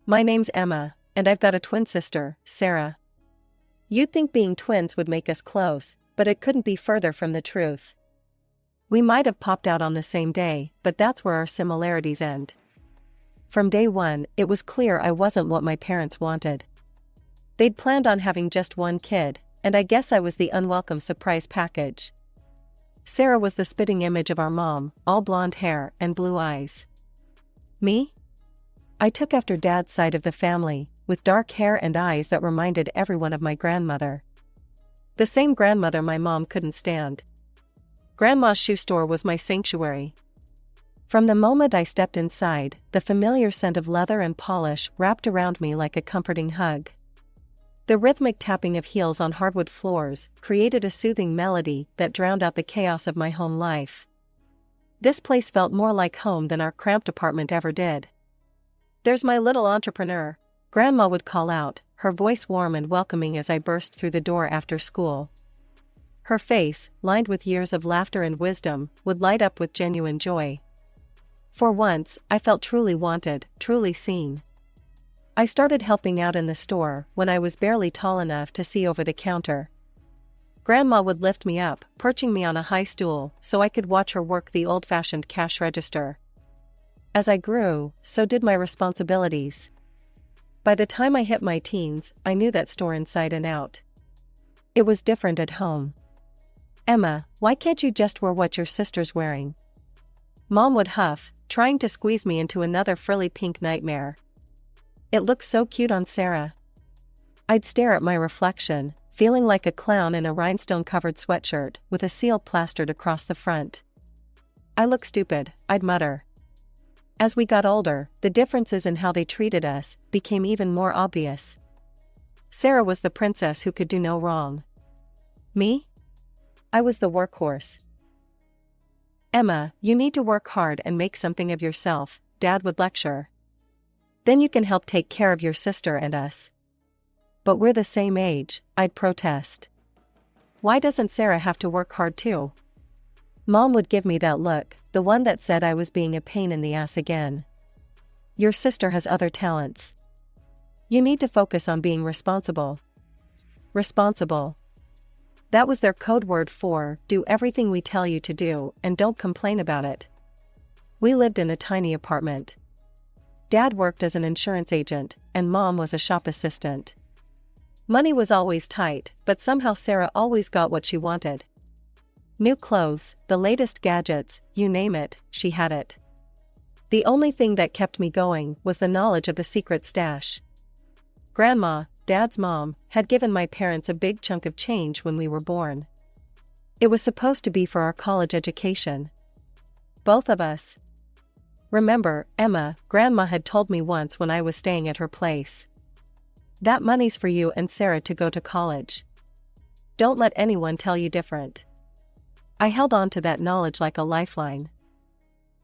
My name's Emma, and I've got a twin sister, Sarah. You'd think being twins would make us close, but it couldn't be further from the truth. We might have popped out on the same day, but that's where our similarities end. From day one, it was clear I wasn't what my parents wanted. They'd planned on having just one kid, and I guess I was the unwelcome surprise package. Sarah was the spitting image of our mom, all blonde hair and blue eyes. Me? I took after Dad's side of the family, with dark hair and eyes that reminded everyone of my grandmother. The same grandmother my mom couldn't stand. Grandma's shoe store was my sanctuary. From the moment I stepped inside, the familiar scent of leather and polish wrapped around me like a comforting hug. The rhythmic tapping of heels on hardwood floors created a soothing melody that drowned out the chaos of my home life. This place felt more like home than our cramped apartment ever did. "There's my little entrepreneur," Grandma would call out, her voice warm and welcoming as I burst through the door after school. Her face, lined with years of laughter and wisdom, would light up with genuine joy. For once, I felt truly wanted, truly seen. I started helping out in the store when I was barely tall enough to see over the counter. Grandma would lift me up, perching me on a high stool so I could watch her work the old-fashioned cash register. As I grew, so did my responsibilities. By the time I hit my teens, I knew that store inside and out. It was different at home. "Emma, why can't you just wear what your sister's wearing?" Mom would huff, trying to squeeze me into another frilly pink nightmare. "It looks so cute on Sarah." I'd stare at my reflection, feeling like a clown in a rhinestone-covered sweatshirt with a seal plastered across the front. "I look stupid," I'd mutter. As we got older, the differences in how they treated us became even more obvious. Sarah was the princess who could do no wrong. Me? I was the workhorse. "Emma, you need to work hard and make something of yourself," Dad would lecture. "Then you can help take care of your sister and us." "But we're the same age," I'd protest. "Why doesn't Sarah have to work hard too?" Mom would give me that look, the one that said I was being a pain in the ass again. "Your sister has other talents. You need to focus on being responsible." Responsible. That was their code word for, do everything we tell you to do and don't complain about it. We lived in a tiny apartment. Dad worked as an insurance agent, and Mom was a shop assistant. Money was always tight, but somehow Sarah always got what she wanted. New clothes, the latest gadgets, you name it, she had it. The only thing that kept me going was the knowledge of the secret stash. Grandma, Dad's mom, had given my parents a big chunk of change when we were born. It was supposed to be for our college education. Both of us. "Remember, Emma," Grandma had told me once when I was staying at her place. "That money's for you and Sarah to go to college. Don't let anyone tell you different." I held on to that knowledge like a lifeline.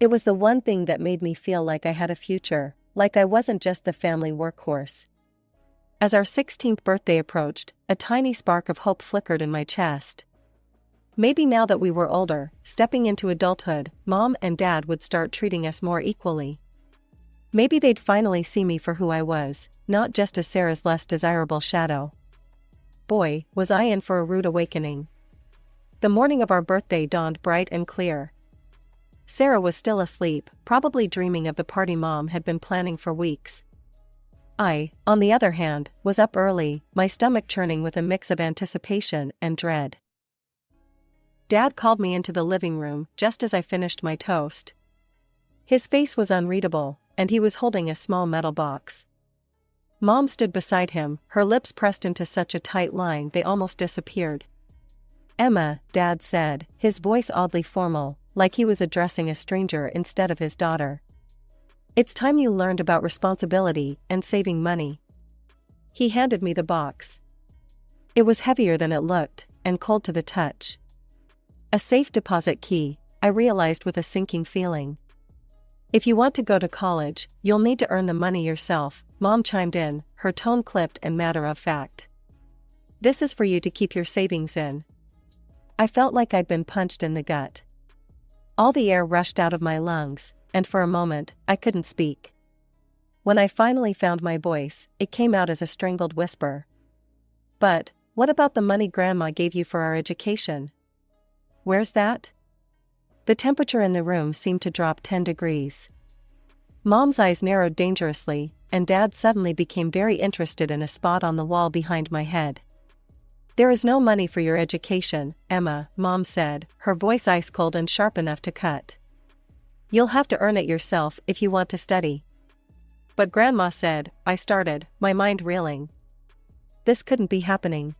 It was the one thing that made me feel like I had a future, like I wasn't just the family workhorse. As our 16th birthday approached, a tiny spark of hope flickered in my chest. Maybe now that we were older, stepping into adulthood, Mom and Dad would start treating us more equally. Maybe they'd finally see me for who I was, not just as Sarah's less desirable shadow. Boy, was I in for a rude awakening. The morning of our birthday dawned bright and clear. Sarah was still asleep, probably dreaming of the party Mom had been planning for weeks. I, on the other hand, was up early, my stomach churning with a mix of anticipation and dread. Dad called me into the living room just as I finished my toast. His face was unreadable, and he was holding a small metal box. Mom stood beside him, her lips pressed into such a tight line they almost disappeared. "Emma," Dad said, his voice oddly formal, like he was addressing a stranger instead of his daughter. "It's time you learned about responsibility and saving money." He handed me the box. It was heavier than it looked, and cold to the touch. A safe deposit key, I realized with a sinking feeling. "If you want to go to college, you'll need to earn the money yourself," Mom chimed in, her tone clipped and matter of fact. "This is for you to keep your savings in." I felt like I'd been punched in the gut. All the air rushed out of my lungs, and for a moment, I couldn't speak. When I finally found my voice, it came out as a strangled whisper. But, what about the money Grandma gave you for our education? Where's that? The temperature in the room seemed to drop 10 degrees. Mom's eyes narrowed dangerously, and Dad suddenly became very interested in a spot on the wall behind my head. There is no money for your education, Emma, Mom said, her voice ice cold and sharp enough to cut. You'll have to earn it yourself if you want to study. But Grandma said, I started, my mind reeling. This couldn't be happening.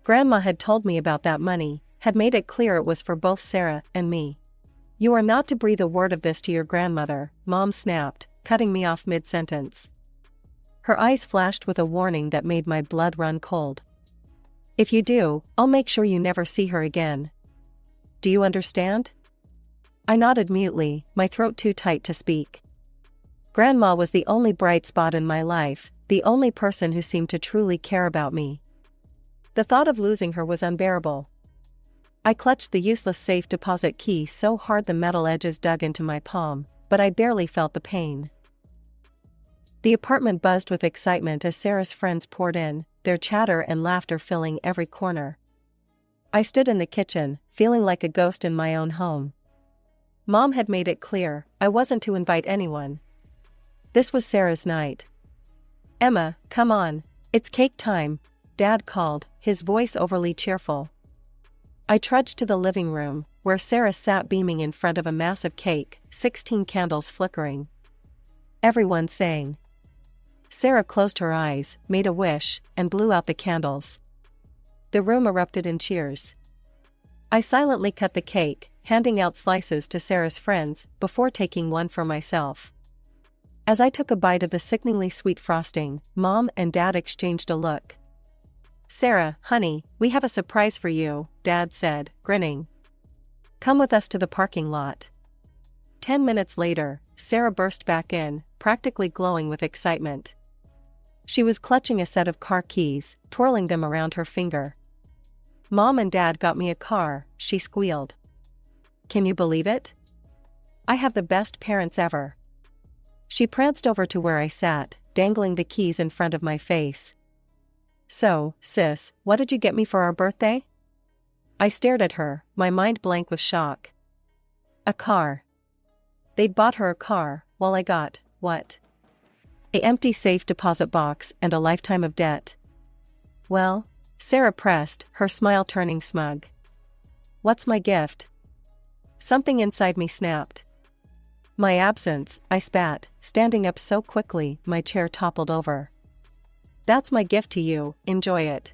Grandma had told me about that money, had made it clear it was for both Sarah and me. You are not to breathe a word of this to your grandmother, Mom snapped, cutting me off mid-sentence. Her eyes flashed with a warning that made my blood run cold. If you do, I'll make sure you never see her again. Do you understand? I nodded mutely, my throat too tight to speak. Grandma was the only bright spot in my life, the only person who seemed to truly care about me. The thought of losing her was unbearable. I clutched the useless safe deposit key so hard the metal edges dug into my palm, but I barely felt the pain. The apartment buzzed with excitement as Sarah's friends poured in, their chatter and laughter filling every corner. I stood in the kitchen, feeling like a ghost in my own home. Mom had made it clear, I wasn't to invite anyone. This was Sarah's night. Emma, come on, it's cake time, Dad called, his voice overly cheerful. I trudged to the living room, where Sarah sat beaming in front of a massive cake, 16 candles flickering. Everyone sang. Sarah closed her eyes, made a wish, and blew out the candles. The room erupted in cheers. I silently cut the cake, handing out slices to Sarah's friends, before taking one for myself. As I took a bite of the sickeningly sweet frosting, Mom and Dad exchanged a look. Sarah, honey, we have a surprise for you, Dad said, grinning. Come with us to the parking lot. 10 minutes later, Sarah burst back in, practically glowing with excitement. She was clutching a set of car keys, twirling them around her finger. Mom and Dad got me a car, she squealed. Can you believe it? I have the best parents ever. She pranced over to where I sat, dangling the keys in front of my face. So, sis, what did you get me for our birthday? I stared at her, my mind blank with shock. A car. They'd bought her a car, while I got, what? An empty safe deposit box and a lifetime of debt. Well? Sarah pressed, her smile turning smug. What's my gift? Something inside me snapped. My absence, I spat, standing up so quickly, my chair toppled over. That's my gift to you, enjoy it.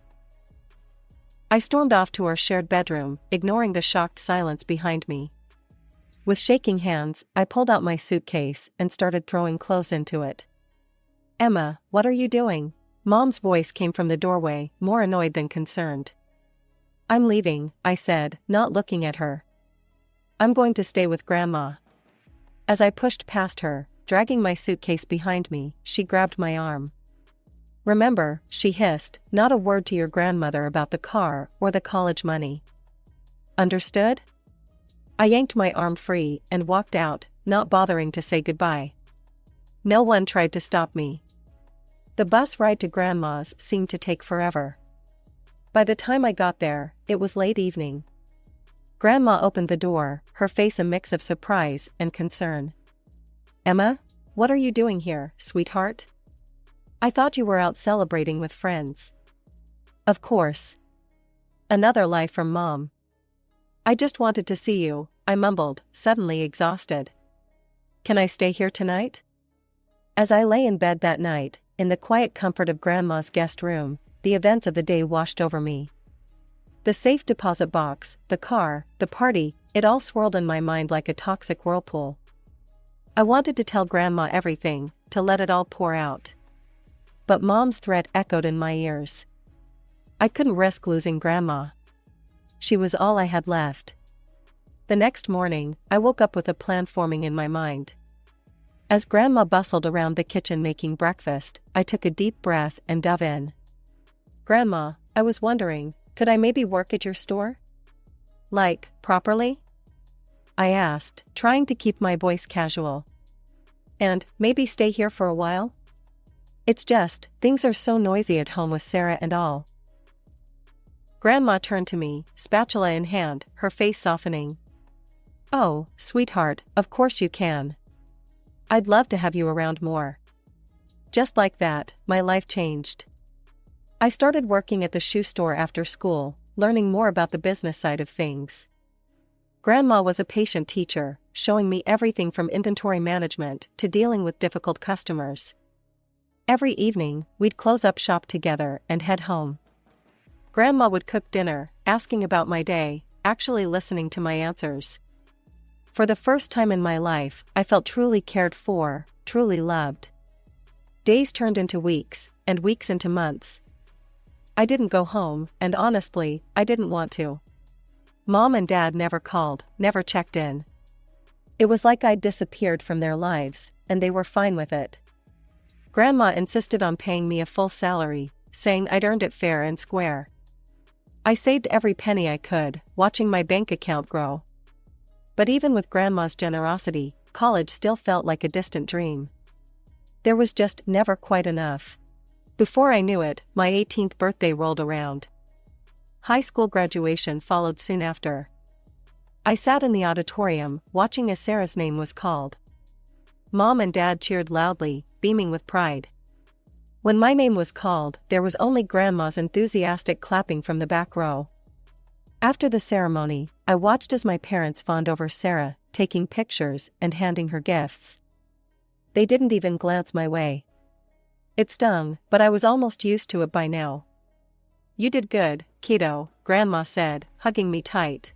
I stormed off to our shared bedroom, ignoring the shocked silence behind me. With shaking hands, I pulled out my suitcase and started throwing clothes into it. Emma, what are you doing? Mom's voice came from the doorway, more annoyed than concerned. I'm leaving, I said, not looking at her. I'm going to stay with Grandma. As I pushed past her, dragging my suitcase behind me, she grabbed my arm. Remember, she hissed, not a word to your grandmother about the car or the college money. Understood? I yanked my arm free and walked out, not bothering to say goodbye. No one tried to stop me. The bus ride to Grandma's seemed to take forever. By the time I got there, it was late evening. Grandma opened the door, her face a mix of surprise and concern. Emma, what are you doing here, sweetheart? I thought you were out celebrating with friends. Of course. Another lie from Mom. I just wanted to see you, I mumbled, suddenly exhausted. Can I stay here tonight? As I lay in bed that night, in the quiet comfort of Grandma's guest room, the events of the day washed over me. The safe deposit box, the car, the party, it all swirled in my mind like a toxic whirlpool. I wanted to tell Grandma everything, to let it all pour out. But Mom's threat echoed in my ears. I couldn't risk losing Grandma. She was all I had left. The next morning, I woke up with a plan forming in my mind. As Grandma bustled around the kitchen making breakfast, I took a deep breath and dove in. Grandma, I was wondering, could I maybe work at your store? Like, properly? I asked, trying to keep my voice casual. And maybe stay here for a while? It's just, things are so noisy at home with Sarah and all. Grandma turned to me, spatula in hand, her face softening. Oh, sweetheart, of course you can. I'd love to have you around more. Just like that, my life changed. I started working at the shoe store after school, learning more about the business side of things. Grandma was a patient teacher, showing me everything from inventory management to dealing with difficult customers. Every evening, we'd close up shop together and head home. Grandma would cook dinner, asking about my day, actually listening to my answers. For the first time in my life, I felt truly cared for, truly loved. Days turned into weeks, and weeks into months. I didn't go home, and honestly, I didn't want to. Mom and Dad never called, never checked in. It was like I'd disappeared from their lives, and they were fine with it. Grandma insisted on paying me a full salary, saying I'd earned it fair and square. I saved every penny I could, watching my bank account grow. But even with Grandma's generosity, college still felt like a distant dream. There was just never quite enough. Before I knew it, my 18th birthday rolled around. High school graduation followed soon after. I sat in the auditorium, watching as Sarah's name was called. Mom and Dad cheered loudly, beaming with pride. When my name was called, there was only Grandma's enthusiastic clapping from the back row. After the ceremony, I watched as my parents fawned over Sarah, taking pictures and handing her gifts. They didn't even glance my way. It stung, but I was almost used to it by now. You did good, kiddo, Grandma said, hugging me tight.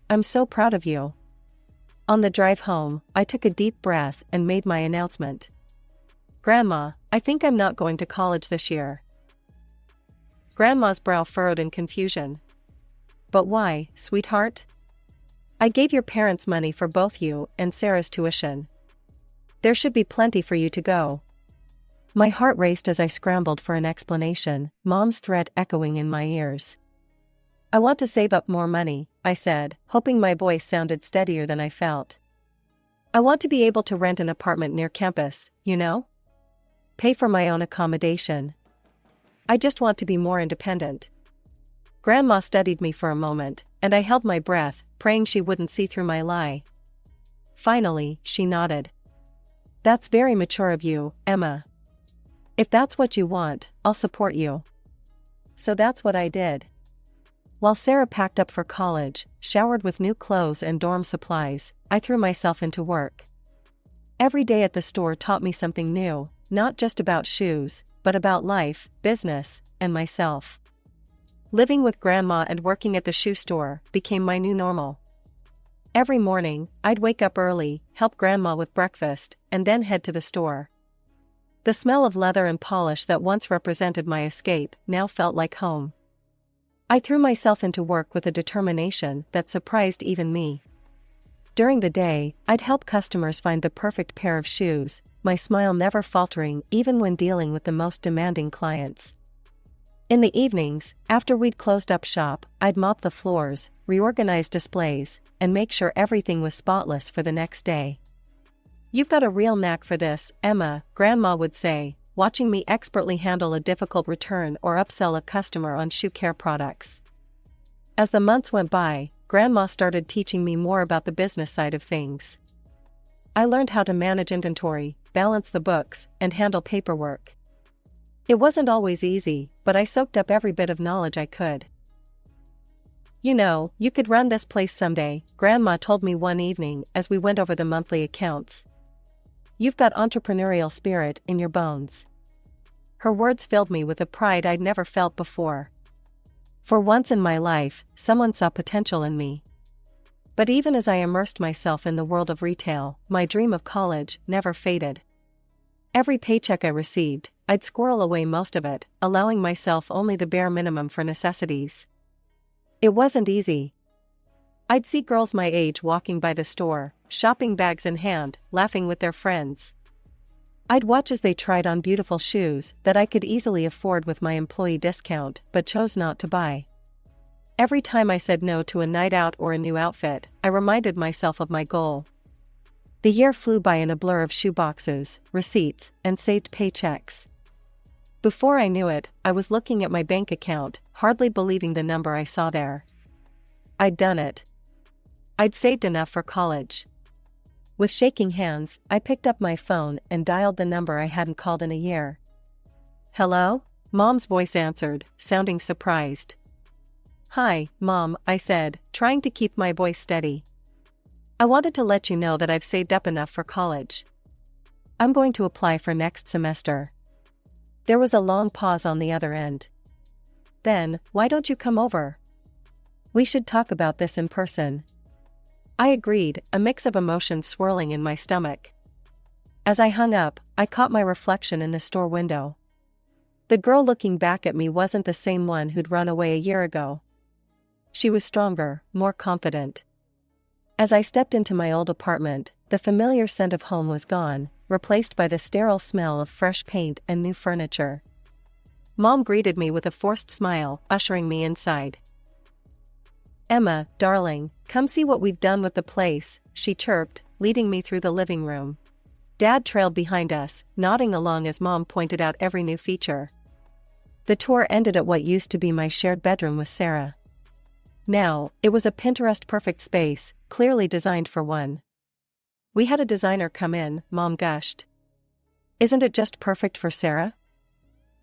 I'm so proud of you. On the drive home, I took a deep breath and made my announcement. Grandma, I think I'm not going to college this year. Grandma's brow furrowed in confusion. But why, sweetheart? I gave your parents money for both you and Sarah's tuition. There should be plenty for you to go. My heart raced as I scrambled for an explanation, Mom's threat echoing in my ears. I want to save up more money, I said, hoping my voice sounded steadier than I felt. I want to be able to rent an apartment near campus, you know? Pay for my own accommodation. I just want to be more independent. Grandma studied me for a moment, and I held my breath, praying she wouldn't see through my lie. Finally, she nodded. That's very mature of you, Emma. If that's what you want, I'll support you. So that's what I did. While Sarah packed up for college, showered with new clothes and dorm supplies, I threw myself into work. Every day at the store taught me something new, not just about shoes, but about life, business, and myself. Living with Grandma and working at the shoe store became my new normal. Every morning, I'd wake up early, help Grandma with breakfast, and then head to the store. The smell of leather and polish that once represented my escape now felt like home. I threw myself into work with a determination that surprised even me. During the day, I'd help customers find the perfect pair of shoes, my smile never faltering even when dealing with the most demanding clients. In the evenings, after we'd closed up shop, I'd mop the floors, reorganize displays, and make sure everything was spotless for the next day. You've got a real knack for this, Emma, Grandma would say, watching me expertly handle a difficult return or upsell a customer on shoe care products. As the months went by, Grandma started teaching me more about the business side of things. I learned how to manage inventory, balance the books, and handle paperwork. It wasn't always easy, but I soaked up every bit of knowledge I could. You know, you could run this place someday, Grandma told me one evening as we went over the monthly accounts. You've got entrepreneurial spirit in your bones. Her words filled me with a pride I'd never felt before. For once in my life, someone saw potential in me. But even as I immersed myself in the world of retail, my dream of college never faded. Every paycheck I received, I'd squirrel away most of it, allowing myself only the bare minimum for necessities. It wasn't easy. I'd see girls my age walking by the store, shopping bags in hand, laughing with their friends. I'd watch as they tried on beautiful shoes that I could easily afford with my employee discount, but chose not to buy. Every time I said no to a night out or a new outfit, I reminded myself of my goal. The year flew by in a blur of shoeboxes, receipts, and saved paychecks. Before I knew it, I was looking at my bank account, hardly believing the number I saw there. I'd done it. I'd saved enough for college. With shaking hands, I picked up my phone and dialed the number I hadn't called in a year. "Hello?" Mom's voice answered, sounding surprised. "Hi, Mom," I said, trying to keep my voice steady. "I wanted to let you know that I've saved up enough for college. I'm going to apply for next semester." There was a long pause on the other end. Then, "Why don't you come over? We should talk about this in person." I agreed, a mix of emotions swirling in my stomach. As I hung up, I caught my reflection in the store window. The girl looking back at me wasn't the same one who'd run away a year ago. She was stronger, more confident. As I stepped into my old apartment, the familiar scent of home was gone, replaced by the sterile smell of fresh paint and new furniture. Mom greeted me with a forced smile, ushering me inside. "Emma, darling, come see what we've done with the place," she chirped, leading me through the living room. Dad trailed behind us, nodding along as Mom pointed out every new feature. The tour ended at what used to be my shared bedroom with Sarah. Now, it was a Pinterest-perfect space, clearly designed for one. "We had a designer come in," Mom gushed. "Isn't it just perfect for Sarah?"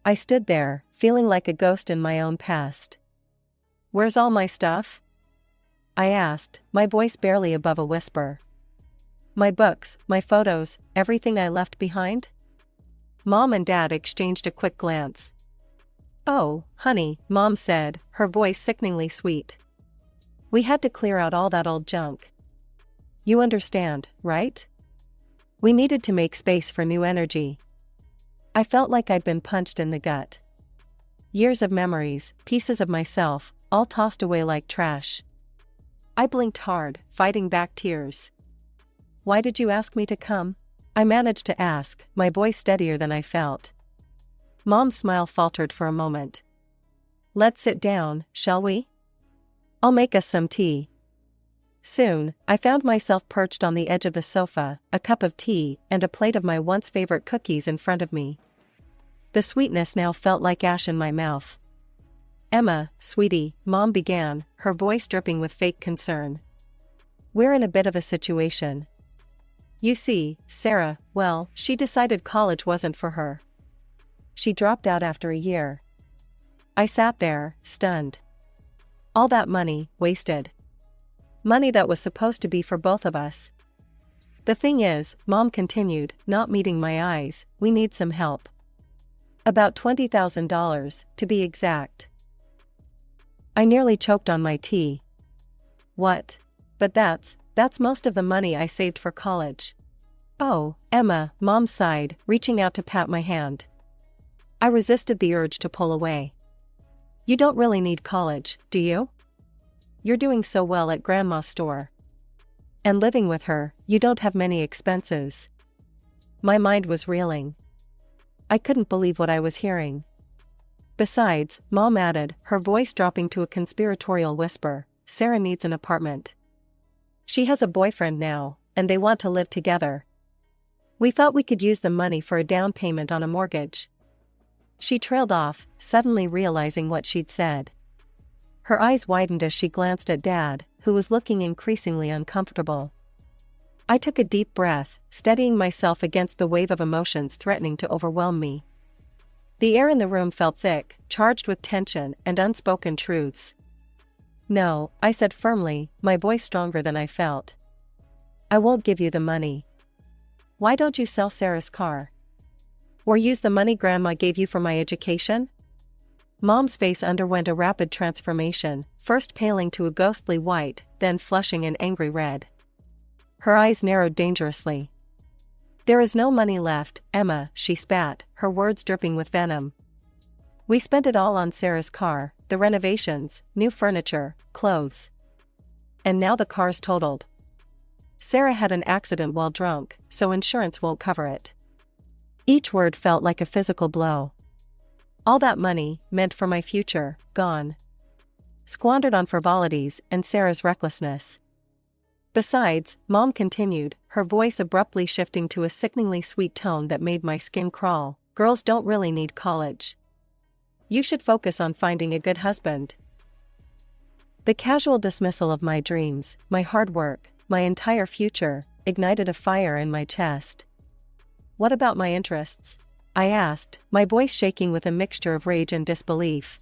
I stood there, feeling like a ghost in my own past. "Where's all my stuff?" I asked, my voice barely above a whisper. "My books, my photos, everything I left behind?" Mom and Dad exchanged a quick glance. "Oh, honey," Mom said, her voice sickeningly sweet. "We had to clear out all that old junk. You understand, right? We needed to make space for new energy." I felt like I'd been punched in the gut. Years of memories, pieces of myself, all tossed away like trash. I blinked hard, fighting back tears. "Why did you ask me to come?" I managed to ask, my voice steadier than I felt. Mom's smile faltered for a moment. "Let's sit down, shall we? I'll make us some tea." Soon, I found myself perched on the edge of the sofa, a cup of tea and a plate of my once favorite cookies in front of me. The sweetness now felt like ash in my mouth. "Emma, sweetie," Mom began, her voice dripping with fake concern. "We're in a bit of a situation. You see, Sarah, well, she decided college wasn't for her. She dropped out after a year." I sat there, stunned. All that money, wasted. Money that was supposed to be for both of us. "The thing is," Mom continued, not meeting my eyes, "we need some help. About $20,000, to be exact." I nearly choked on my tea. "What? But that's most of the money I saved for college." "Oh, Emma," Mom sighed, reaching out to pat my hand. I resisted the urge to pull away. "You don't really need college, do you? You're doing so well at Grandma's store. And living with her, you don't have many expenses." My mind was reeling. I couldn't believe what I was hearing. "Besides," Mom added, her voice dropping to a conspiratorial whisper, "Sarah needs an apartment. She has a boyfriend now, and they want to live together. We thought we could use the money for a down payment on a mortgage." She trailed off, suddenly realizing what she'd said. Her eyes widened as she glanced at Dad, who was looking increasingly uncomfortable. I took a deep breath, steadying myself against the wave of emotions threatening to overwhelm me. The air in the room felt thick, charged with tension and unspoken truths. "No," I said firmly, my voice stronger than I felt. "I won't give you the money. Why don't you sell Sarah's car? Or use the money Grandma gave you for my education?" Mom's face underwent a rapid transformation, first paling to a ghostly white, then flushing an angry red. Her eyes narrowed dangerously. "There is no money left, Emma," she spat, her words dripping with venom. "We spent it all on Sarah's car, the renovations, new furniture, clothes. And now the car's totaled. Sarah had an accident while drunk, so insurance won't cover it." Each word felt like a physical blow. All that money, meant for my future, gone. Squandered on frivolities and Sarah's recklessness. Besides, Mom continued, her voice abruptly shifting to a sickeningly sweet tone that made my skin crawl, girls don't really need college. You should focus on finding a good husband. The casual dismissal of my dreams, my hard work, my entire future, ignited a fire in my chest. What about my interests? I asked, my voice shaking with a mixture of rage and disbelief.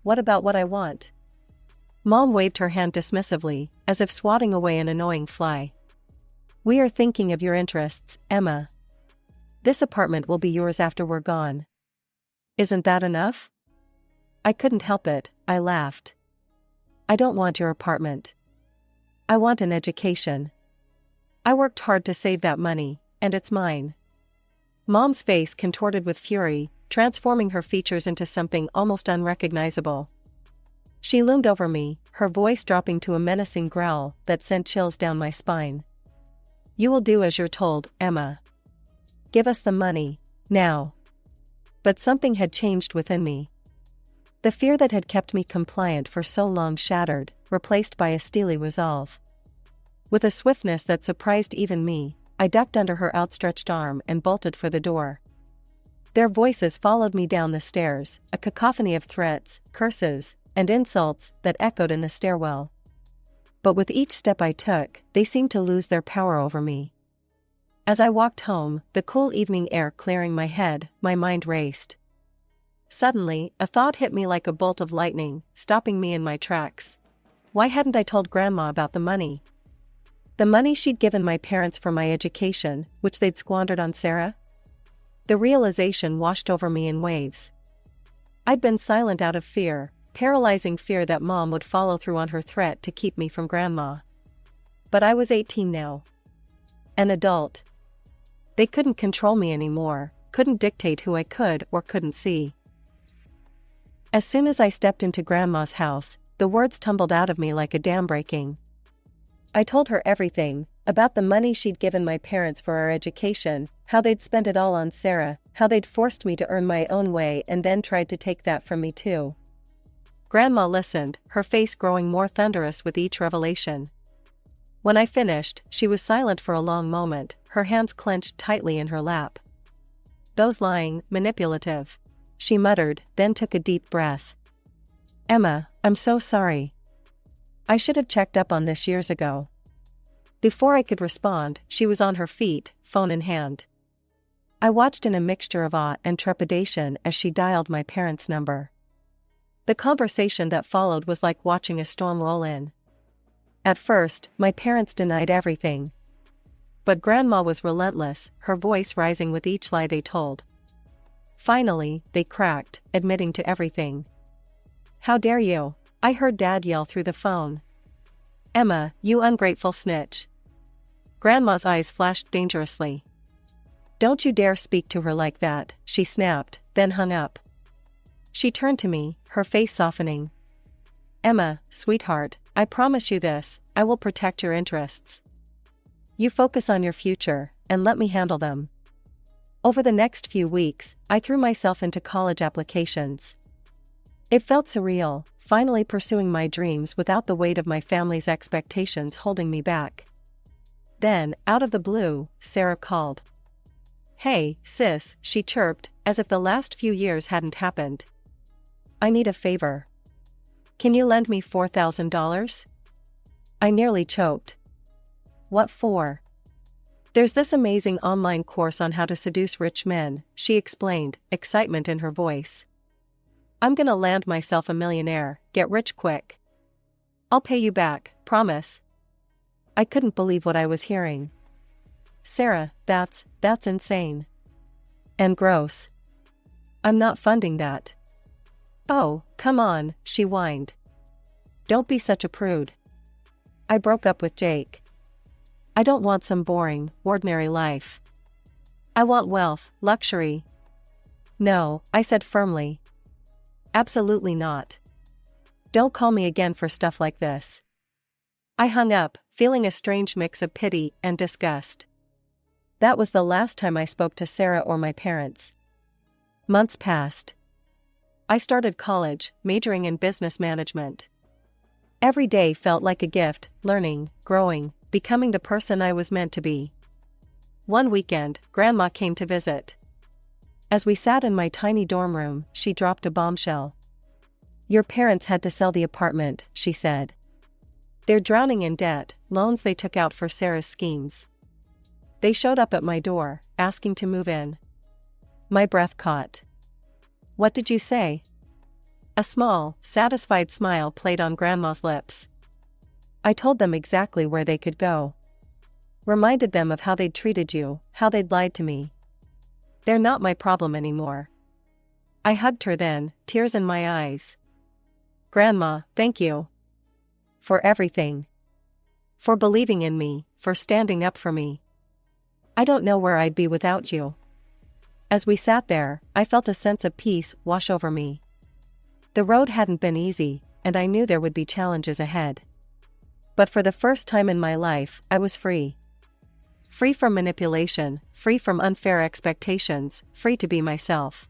What about what I want? Mom waved her hand dismissively, as if swatting away an annoying fly. We are thinking of your interests, Emma. This apartment will be yours after we're gone. Isn't that enough? I couldn't help it, I laughed. I don't want your apartment. I want an education. I worked hard to save that money, and it's mine. Mom's face contorted with fury, transforming her features into something almost unrecognizable. She loomed over me, her voice dropping to a menacing growl that sent chills down my spine. You will do as you're told, Emma. Give us the money, now. But something had changed within me. The fear that had kept me compliant for so long shattered, replaced by a steely resolve. With a swiftness that surprised even me, I ducked under her outstretched arm and bolted for the door. Their voices followed me down the stairs, a cacophony of threats, curses, and insults that echoed in the stairwell. But with each step I took, they seemed to lose their power over me. As I walked home, the cool evening air clearing my head, my mind raced. Suddenly, a thought hit me like a bolt of lightning, stopping me in my tracks. Why hadn't I told Grandma about the money? The money she'd given my parents for my education, which they'd squandered on Sarah? The realization washed over me in waves. I'd been silent out of fear, paralyzing fear that Mom would follow through on her threat to keep me from Grandma. But I was 18 now. An adult. They couldn't control me anymore, couldn't dictate who I could or couldn't see. As soon as I stepped into Grandma's house, the words tumbled out of me like a dam breaking. I told her everything, about the money she'd given my parents for our education, how they'd spent it all on Sarah, how they'd forced me to earn my own way and then tried to take that from me too. Grandma listened, her face growing more thunderous with each revelation. When I finished, she was silent for a long moment, her hands clenched tightly in her lap. Those lying, manipulative. She muttered, then took a deep breath. Emma, I'm so sorry. I should have checked up on this years ago. Before I could respond, she was on her feet, phone in hand. I watched in a mixture of awe and trepidation as she dialed my parents' number. The conversation that followed was like watching a storm roll in. At first, my parents denied everything. But Grandma was relentless, her voice rising with each lie they told. Finally, they cracked, admitting to everything. How dare you? I heard Dad yell through the phone. Emma, you ungrateful snitch. Grandma's eyes flashed dangerously. Don't you dare speak to her like that, she snapped, then hung up. She turned to me, her face softening. Emma, sweetheart, I promise you this, I will protect your interests. You focus on your future, and let me handle them. Over the next few weeks, I threw myself into college applications. It felt surreal, finally pursuing my dreams without the weight of my family's expectations holding me back. Then, out of the blue, Sarah called. Hey, sis, she chirped, as if the last few years hadn't happened. I need a favor. Can you lend me $4,000? I nearly choked. What for? There's this amazing online course on how to seduce rich men, she explained, excitement in her voice. I'm gonna land myself a millionaire, get rich quick. I'll pay you back, promise. I couldn't believe what I was hearing. Sarah, that's insane. And gross. I'm not funding that. Oh, come on, she whined. Don't be such a prude. I broke up with Jake. I don't want some boring, ordinary life. I want wealth, luxury. No, I said firmly. Absolutely not. Don't call me again for stuff like this. I hung up, feeling a strange mix of pity and disgust. That was the last time I spoke to Sarah or my parents. Months passed. I started college, majoring in business management. Every day felt like a gift, learning, growing, becoming the person I was meant to be. One weekend, Grandma came to visit. As we sat in my tiny dorm room, she dropped a bombshell. "Your parents had to sell the apartment," she said. "They're drowning in debt, loans they took out for Sarah's schemes. They showed up at my door, asking to move in." My breath caught. "What did you say?" A small, satisfied smile played on Grandma's lips. "I told them exactly where they could go. Reminded them of how they'd treated you, how they'd lied to me. They're not my problem anymore." I hugged her then, tears in my eyes. "Grandma, thank you. For everything. For believing in me, for standing up for me. I don't know where I'd be without you." As we sat there, I felt a sense of peace wash over me. The road hadn't been easy, and I knew there would be challenges ahead. But for the first time in my life, I was free. Free from manipulation, free from unfair expectations, free to be myself.